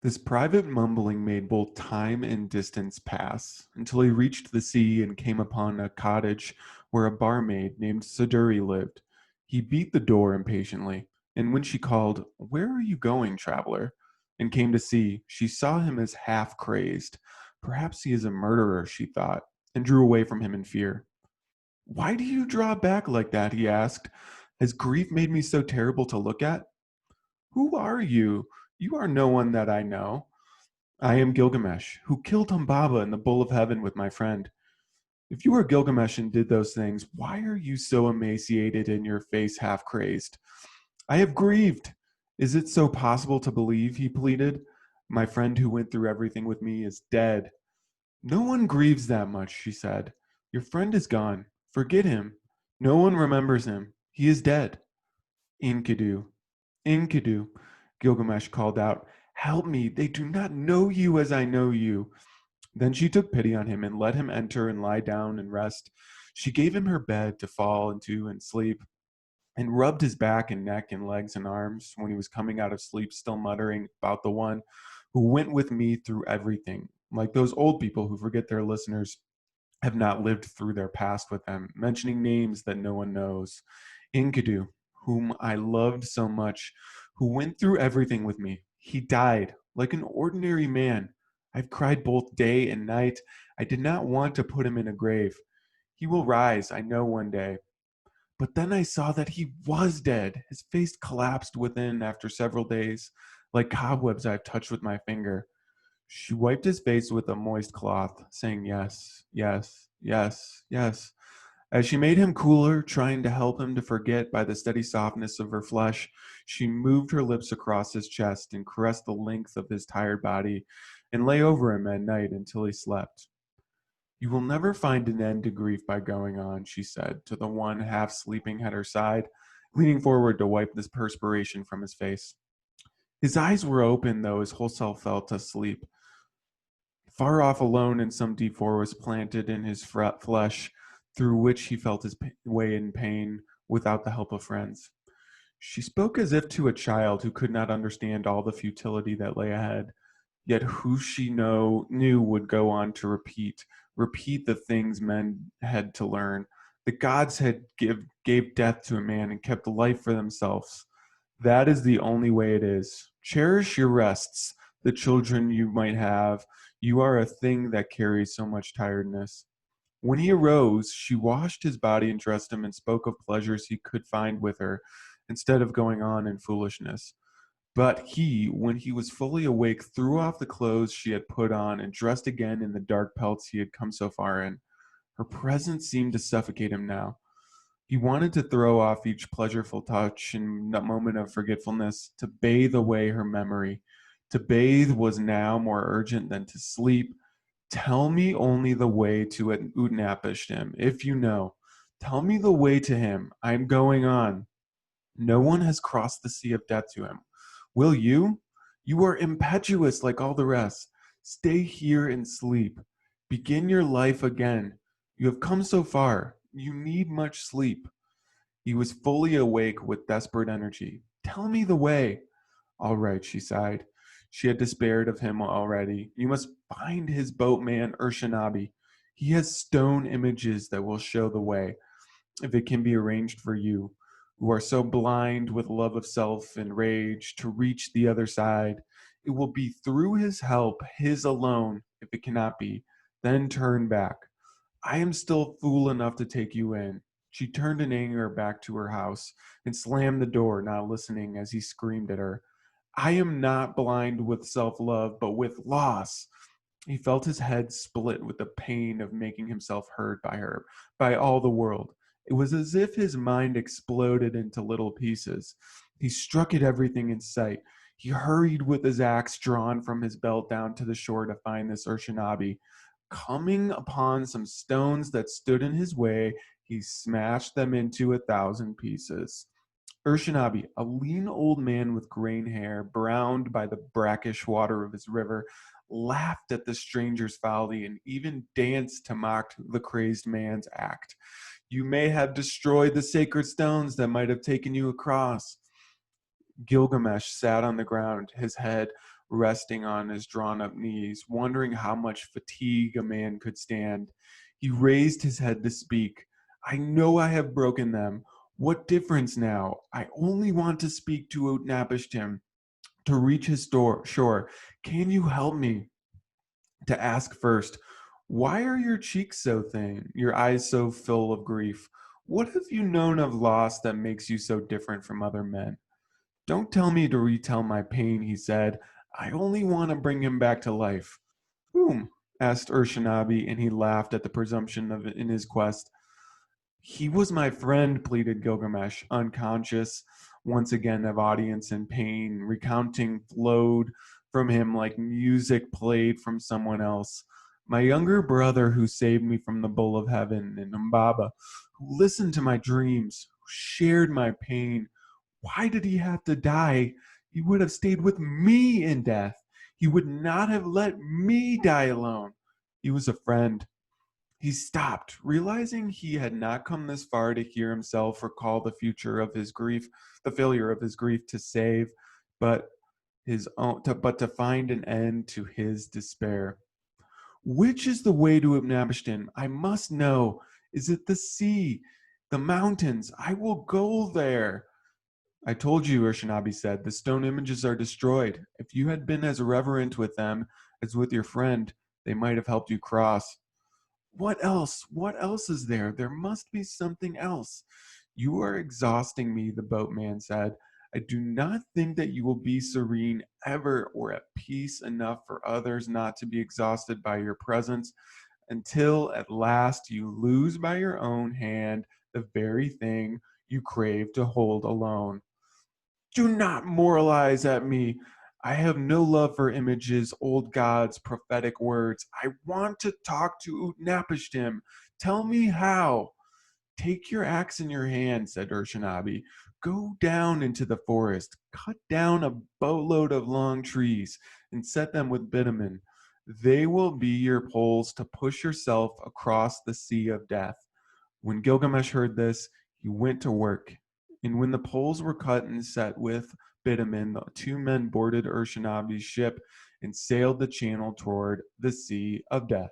This private mumbling made both time and distance pass until he reached the sea and came upon a cottage where a barmaid named Saduri lived. He beat the door impatiently, and when she called, "Where are you going, traveler?" and came to see, she saw him as half crazed. Perhaps he is a murderer, she thought, and drew away from him in fear. "Why do you draw back like that?" he asked. "Has grief made me so terrible to look at?" "Who are you? You are no one that I know." "I am Gilgamesh, who killed Humbaba and the Bull of Heaven with my friend." "If you are Gilgamesh and did those things, why are you so emaciated and your face half crazed?" "I have grieved." "Is it so possible to believe?" he pleaded. "My friend who went through everything with me is dead." "No one grieves that much," she said. "Your friend is gone. Forget him. No one remembers him. He is dead." "Enkidu, Enkidu," Gilgamesh called out. "Help me. They do not know you as I know you." Then she took pity on him and let him enter and lie down and rest. She gave him her bed to fall into and sleep, and rubbed his back and neck and legs and arms when he was coming out of sleep, still muttering about the one who went with me through everything, like those old people who forget their listeners have not lived through their past with them, mentioning names that no one knows. Enkidu, whom I loved so much, who went through everything with me. He died like an ordinary man. I've cried both day and night. I did not want to put him in a grave. He will rise, I know, one day. But then I saw that he was dead. His face collapsed within after several days, like cobwebs I've touched with my finger. She wiped his face with a moist cloth, saying yes, yes, yes, yes. As she made him cooler, trying to help him to forget by the steady softness of her flesh, she moved her lips across his chest and caressed the length of his tired body and lay over him at night until he slept. "You will never find an end to grief by going on," she said to the one half sleeping at her side, leaning forward to wipe this perspiration from his face. His eyes were open, though his whole self felt asleep. Far off alone in some deep forest planted in his flesh, through which he felt his way in pain without the help of friends. She spoke as if to a child who could not understand all the futility that lay ahead, yet who she knew would go on to repeat the things men had to learn. The gods gave death to a man and kept life for themselves. That is the only way it is. Cherish your rests, the children you might have. You are a thing that carries so much tiredness. When he arose, she washed his body and dressed him and spoke of pleasures he could find with her, instead of going on in foolishness. But he, when he was fully awake, threw off the clothes she had put on and dressed again in the dark pelts he had come so far in. Her presence seemed to suffocate him now. He wanted to throw off each pleasureful touch and that moment of forgetfulness, to bathe away her memory. To bathe was now more urgent than to sleep. "Tell me only the way to Utnapishtim, if you know. Tell me the way to him. I am going on. No one has crossed the sea of death to him. Will you? You are impetuous like all the rest. Stay here and sleep. Begin your life again. You have come so far. You need much sleep." He was fully awake with desperate energy. "Tell me the way." "All right," she sighed. She had despaired of him already. "You must find his boatman Urshanabi. He has stone images that will show the way, if it can be arranged for you, who are so blind with love of self and rage, to reach the other side. It will be through his help, his alone, if it cannot be. Then turn back. I am still fool enough to take you in." She turned in anger back to her house and slammed the door, not listening as he screamed at her. "I am not blind with self love, but with loss." He felt his head split with the pain of making himself heard by her, by all the world. It was as if his mind exploded into little pieces. He struck at everything in sight. He hurried with his axe drawn from his belt down to the shore to find this Urshanabi. Coming upon some stones that stood in his way, he smashed them into 1,000 pieces. Urshanabi, a lean old man with graying hair, browned by the brackish water of his river, laughed at the stranger's folly and even danced to mock the crazed man's act. "You may have destroyed the sacred stones that might have taken you across." Gilgamesh sat on the ground, his head resting on his drawn up knees, wondering how much fatigue a man could stand. He raised his head to speak. I know I have broken them. What difference now? I only want to speak to Utnapishtim, to reach his shore. Can you help me? To ask first, why are your cheeks so thin, your eyes so full of grief? What have you known of loss that makes you so different from other men? Don't tell me to retell my pain, he said. I only want to bring him back to life. Whom? Asked Urshanabi, and he laughed at the presumption of it in his quest. He was my friend, pleaded Gilgamesh, unconscious once again of audience and pain. Recounting flowed from him like music played from someone else. My younger brother who saved me from the bull of heaven, and Umbaba, who listened to my dreams, who shared my pain. Why did he have to die? He would have stayed with me in death. He would not have let me die alone. He was a friend. He stopped, realizing he had not come this far to hear himself recall the future of his grief, the failure of his grief to save, but to find an end to his despair. Which is the way to Upnabishtim? I must know. Is it the sea, the mountains? I will go there. I told you, Urshanabi said, the stone images are destroyed. If you had been as reverent with them as with your friend, they might have helped you cross. What else? What else is there? There must be something else. You are exhausting me, the boatman said. I do not think that you will be serene ever or at peace enough for others not to be exhausted by your presence until at last you lose by your own hand the very thing you crave to hold alone. Do not moralize at me. I have no love for images, old gods, prophetic words. I want to talk to Utnapishtim. Tell me how. Take your axe in your hand, said Urshanabi. Go down into the forest, cut down a boatload of long trees, and set them with bitumen. They will be your poles to push yourself across the sea of death. When Gilgamesh heard this, he went to work. And when the poles were cut and set with bitumen, the two men boarded Urshanabi's ship and sailed the channel toward the Sea of Death.